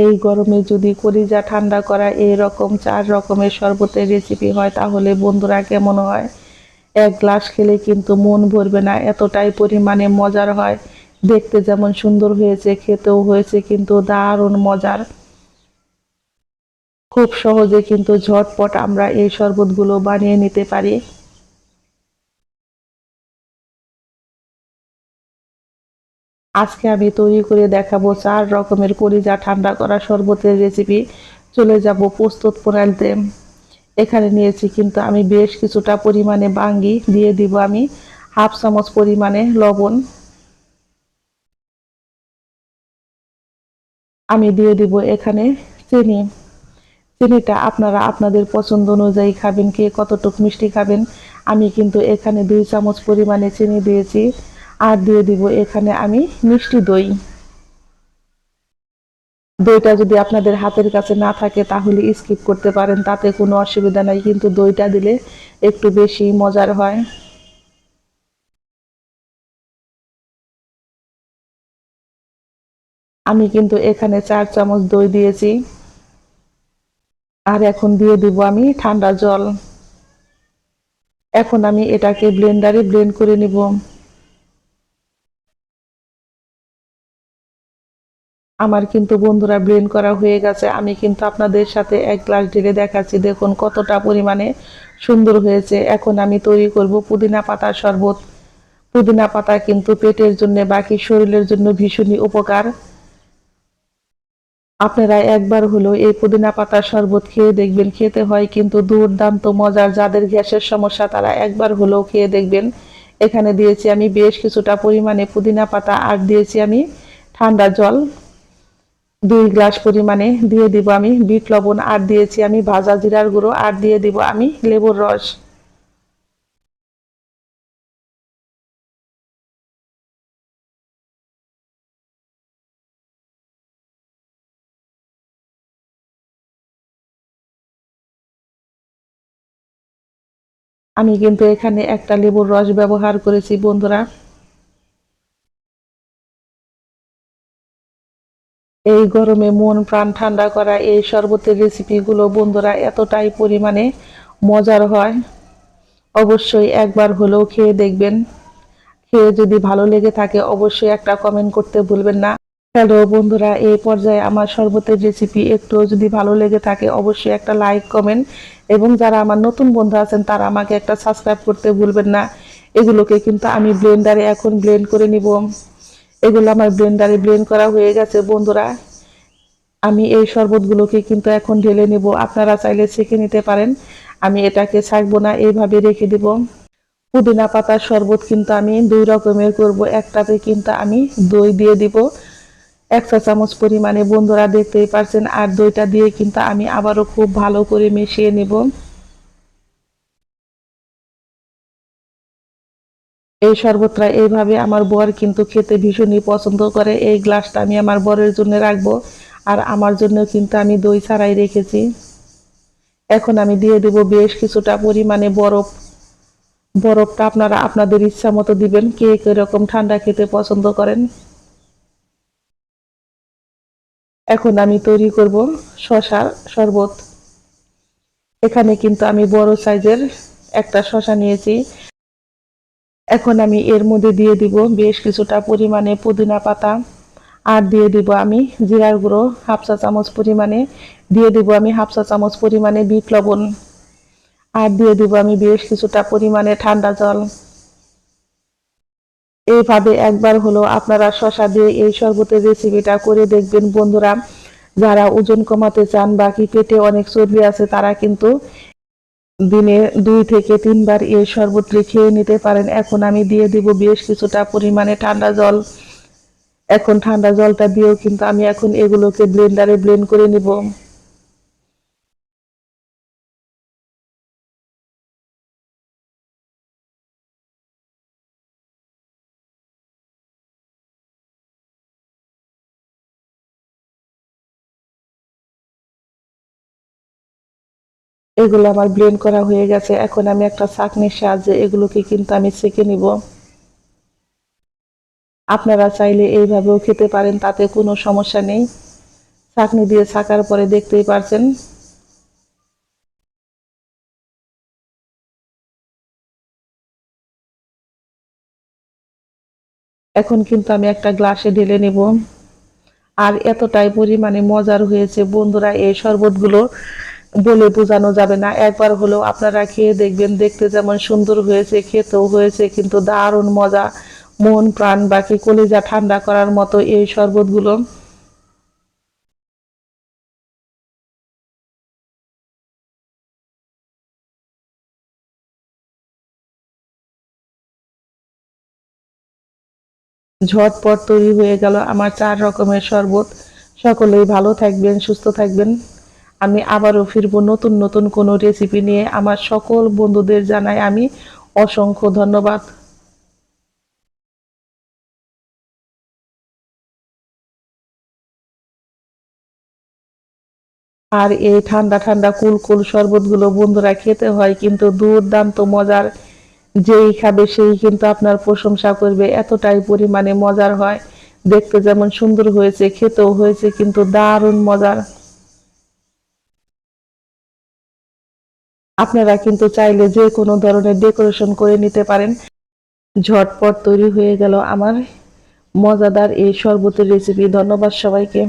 এই গরমে যদি কলিজা ঠান্ডা করা এরকম 4 রকমের শরবতের রেসিপি হয় তাহলে বন্ধুরা কেমন হয়। এক গ্লাস খেলে কিন্তু মন ভরবে না, এতটাই পরিমাণে মজার হয়। দেখতে যেমন সুন্দর হয়েছে, খেতেও হয়েছে কিন্তু দারুণ মজার। খুব সহজে কিন্তু ঝটপট আমরা এই শরবতগুলো বানিয়ে নিতে পারি। আজকে আমি তৈরি করে দেখাবো 4 রকমের কলিজা ঠান্ডা করা শরবতের রেসিপি। চলে যাব প্রস্তুত প্রণালীতে। এখানে নিয়েছি কিন্তু আমি বেশ কিছুটা পরিমাণে বাঙ্গি, দিয়ে দিব আমি হাফ চামচ পরিমাণে লবণ, আমি দিয়ে দিব এখানে চিনি। চিনিটা আপনারা আপনাদের পছন্দ অনুযায়ী খাবেন, কে কতটুকু মিষ্টি খাবেন। আমি কিন্তু এখানে 2 চামচ পরিমাণে চিনি দিয়েছি। আর দিয়ে দিব এখানে আমি মিষ্টি দই। দইটা যদি আপনাদের হাতের কাছে না থাকে তাহলে স্কিপ করতে পারেন, তাতে কোনো অসুবিধা নাই, কিন্তু দইটা দিলে একটু বেশি মজার হয়। আমি কিন্তু এখানে 4 চামচ দই দিয়েছি। আর এখন দিয়ে দিব আমি ঠান্ডা জল। এখন আমি এটাকে ব্লেন্ডারে ব্লেন্ড করে নিব। আমার কিন্তু বন্ধুরা ব্লেন্ড করা হয়ে গেছে। আমি কিন্তু আপনাদের সাথে এক গ্লাস ঢেলে দেখাচ্ছি, দেখুন কতটা পরিমাণে সুন্দর হয়েছে। এখন আমি তৈরি করব পুদিনা পাতার শরবত। পুদিনা পাতা কিন্তু পেটের জন্য বাকি শরীরের জন্য ভীষণই উপকার। আপনারা একবার হলো এই পুদিনা পাতার শরবত খেয়ে দেখবেন, খেতে হয় কিন্তু দুর্দান্ত মজার। যাদের গ্যাসের সমস্যা তারা একবার হলেও খেয়ে দেখবেন। এখানে দিয়েছি আমি বেশ কিছুটা পরিমাণে পুদিনা পাতা, আর দিয়েছি আমি ঠান্ডা জল 2 গ্লাস পরিমাণে, দিয়ে দিব আমি বিট লবণ, আর দিয়েছি আমি ভাজা জিরার গুঁড়ো, আর দিয়ে দিব আমি লেবুর রস। আমি কিন্তু এখানে একটা লেবুর রস ব্যবহার করেছি বন্ধুরা। এই গরমে মন প্রাণ ঠান্ডা করা এই শরবতের রেসিপিগুলো বন্ধুরা এতটাই পরিমাণে মজার হয়, অবশ্যই একবার হলেও খেয়ে দেখবেন। খেয়ে যদি ভালো লেগে থাকে অবশ্যই একটা কমেন্ট করতে ভুলবেন না। হ্যালো বন্ধুরা, এই পর্যায়ে আমার শরবতের রেসিপি একটু যদি ভালো লেগে থাকে অবশ্যই একটা লাইক কমেন্ট, এবং যারা আমার নতুন বন্ধু আছেন তারা আমাকে একটা সাবস্ক্রাইব করতে ভুলবেন না। এগুলোকে কিন্তু আমি ব্লেন্ডারে এখন ব্লেন্ড করে নিব। এগুলো আমার ব্লেন্ডারে ব্লেন্ড করা হয়ে গেছে বন্ধুরা। আমি এই শরবতগুলোকে কিন্তু এখন ঢেলে নেব, আপনারা চাইলে ছেঁকে নিতে পারেন। আমি এটাকে ছাঁকবো না, এইভাবে রেখে দিব। পুদিনা পাতার শরবত কিন্তু আমি 2 রকমের করব। একটাতে কিন্তু আমি দই দিয়ে দিব 1 চা চামচ পরিমাণে, বন্ধুরা দেখতেই পারছেন। আর দইটা দিয়ে কিন্তু আমি আবারও খুব ভালো করে মিশিয়ে নেব। এই শরবতটা এইভাবে আমার বর কিন্তু খেতে ভীষণই পছন্দ করে। এই গ্লাসটা আমি আমার বরের জন্য রাখবো, আর আমার জন্য কিন্তু আমি দই ছাড়াই রেখেছি। এখন আমি দিয়ে দেব বেশ কিছুটা পরিমাণে বরফ। বরফটা আপনারা আপনাদের ইচ্ছা মতো দিবেন, কে কিরকম ঠান্ডা খেতে পছন্দ করেন। এখন আমি তৈরি করব শসার শরবত। এখানে কিন্তু আমি বড় সাইজের একটা শসা নিয়েছি। এখন আমি এর মধ্যে দিয়ে দিব বেশ কিছুটা পরিমাণে পুদিনা পাতা, আর দিয়ে দিব আমি জিরার গুঁড়ো হাফ চা চামচ পরিমাণে, দিয়ে দিব আমি হাফ চা চামচ পরিমাণে বিট লবণ, আর দিয়ে দিব আমি বেশ কিছুটা পরিমাণে ঠান্ডা জল। এইভাবে একবার হলো আপনারা শসা দিয়ে এই শরবতের রেসিপিটা করে দেখবেন বন্ধুরা। যারা ওজন কমাতে চান বা কি পেটে অনেক চর্বি আছে তারা কিন্তু দিনে 2 থেকে 3 বার এই শরবতটি খেয়ে নিতে পারেন। এখন আমি দিয়ে দিব বেশ কিছুটা পরিমাণে ঠান্ডা জল। এখন ঠান্ডা জলটা দিয়েও কিন্তু আমি এখন এগুলোকে ব্লেন্ডারে ব্লেন্ড করে নিব। এগুলো আমার ব্লেন্ড করা হয়ে গেছে। এখন আমি একটা ছাঁকনির সাহায্যে এগুলোকে কিন্তু আমি ছেঁকে নিব। আপনারা চাইলে এইভাবেও খেতে পারেন, তাতে কোনো সমস্যা নেই। ছাঁকনি দিয়ে ছাকার পরে দেখতেই পারছেন। এখন কিন্তু আমি একটা গ্লাসে ঢেলে নেব। আর এতটাই পরিমাণে মজার হয়েছে বন্ধুরা, এই শরবতগুলো বলে বোঝানো যাবে না। একবার হলেও আপনারা খেয়ে দেখবেন। দেখতে যেমন সুন্দর হয়েছে, খেতেও হয়েছে কিন্তু দারুণ মজা। মন প্রাণ বাকি কলিজা ঠান্ডা করার মতো এই শরবতগুলো। ঝটপট তৈরি হয়ে গেল আমার 4 রকমের শরবত। সকলেই ভালো থাকবেন, সুস্থ থাকবেন। আমি আবারও ফিরবো নতুন নতুন কোনো রেসিপি নিয়ে। আমার সকল বন্ধুদের জানাই আমি অসংখ্য ধন্যবাদ। আর এই ঠান্ডা ঠান্ডা কুল কুল শরবতগুলো বন্ধুরা খেতে হয় কিন্তু দুর্দান্ত মজার। যেই খাবে সেই কিন্তু আপনার প্রশংসা করবে, এতটাই পরিমাণে মজার হয়। দেখতে যেমন সুন্দর হয়েছে, খেতেও হয়েছে কিন্তু দারুণ মজার। আপনারা কিন্তু চাইলে যে কোনো ধরনের ডেকোরেশন করে নিতে পারেন। ঝটপট তৈরি হয়ে গেল আমার মজাদার এই শরবতের রেসিপি। ধন্যবাদ সবাইকে।